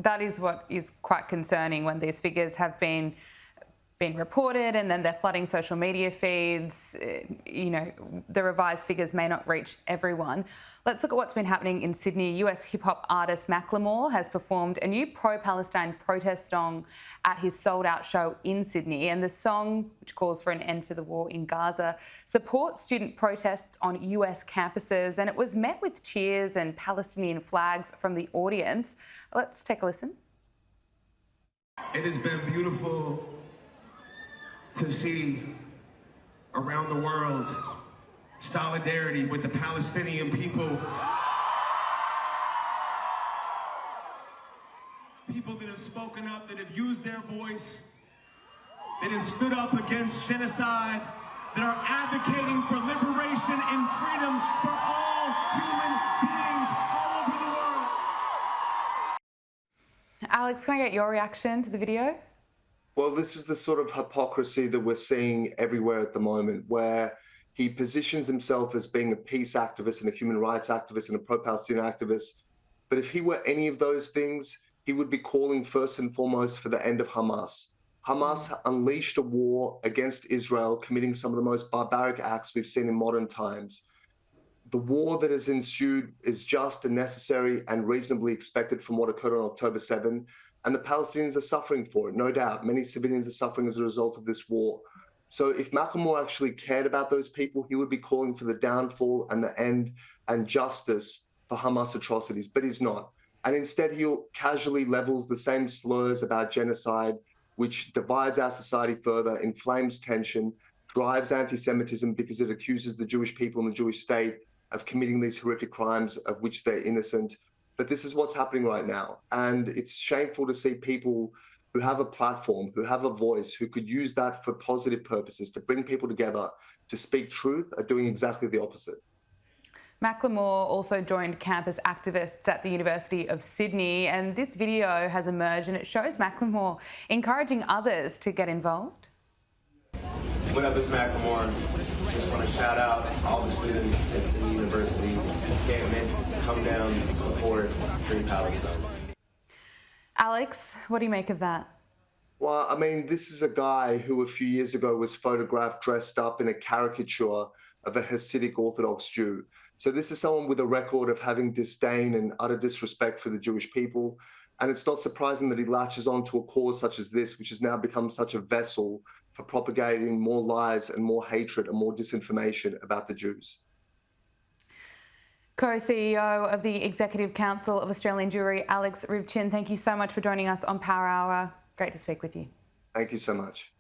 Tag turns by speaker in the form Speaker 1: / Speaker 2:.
Speaker 1: That is what is quite concerning when these figures have been reported and then they're flooding social media feeds. The revised figures may not reach everyone. Let's look at what's been happening in Sydney. US hip-hop artist Macklemore has performed a new pro-Palestine protest song at his sold-out show in Sydney. And the song, which calls for an end for the war in Gaza, supports student protests on US campuses, and it was met with cheers and Palestinian flags from the audience. Let's take a listen.
Speaker 2: It has been beautiful to see around the world solidarity with the Palestinian people. People that have spoken up, that have used their voice, that have stood up against genocide, that are advocating for liberation and freedom for all human beings all over the world.
Speaker 1: Alex, can I get your reaction to the video?
Speaker 3: Well, this is the sort of hypocrisy that we're seeing everywhere at the moment, where he positions himself as being a peace activist and a human rights activist and a pro-Palestinian activist. But if he were any of those things, he would be calling first and foremost for the end of Hamas. Hamas unleashed a war against Israel, committing some of the most barbaric acts we've seen in modern times. The war that has ensued is just and necessary and reasonably expected from what occurred on October 7. And the Palestinians are suffering for it, no doubt. Many civilians are suffering as a result of this war. So if Macklemore actually cared about those people, he would be calling for the downfall and the end and justice for Hamas atrocities, but he's not. And instead, he casually levels the same slurs about genocide, which divides our society further, inflames tension, drives anti-Semitism because it accuses the Jewish people and the Jewish state of committing these horrific crimes of which they're innocent. But this is what's happening right now. And it's shameful to see people who have a platform, who have a voice, who could use that for positive purposes, to bring people together, to speak truth, are doing exactly the opposite.
Speaker 1: Macklemore also joined campus activists at the University of Sydney, and this video has emerged and it shows Macklemore encouraging others to get involved.
Speaker 4: What up, it's Macklemore. Just want to shout out all the students at Sydney University. Can't come down, support Free Palestine.
Speaker 1: Alex, what do you make of that?
Speaker 3: Well, I mean, this is a guy who a few years ago was photographed dressed up in a caricature of a Hassidic Orthodox Jew. So this is someone with a record of having disdain and utter disrespect for the Jewish people. And it's not surprising that he latches on to a cause such as this, which has now become such a vessel for propagating more lies and more hatred and more disinformation about the Jews.
Speaker 1: Co-CEO of the Executive Council of Australian Jewry, Alex Ryvchin, thank you so much for joining us on Power Hour. Great to speak with you.
Speaker 3: Thank you so much.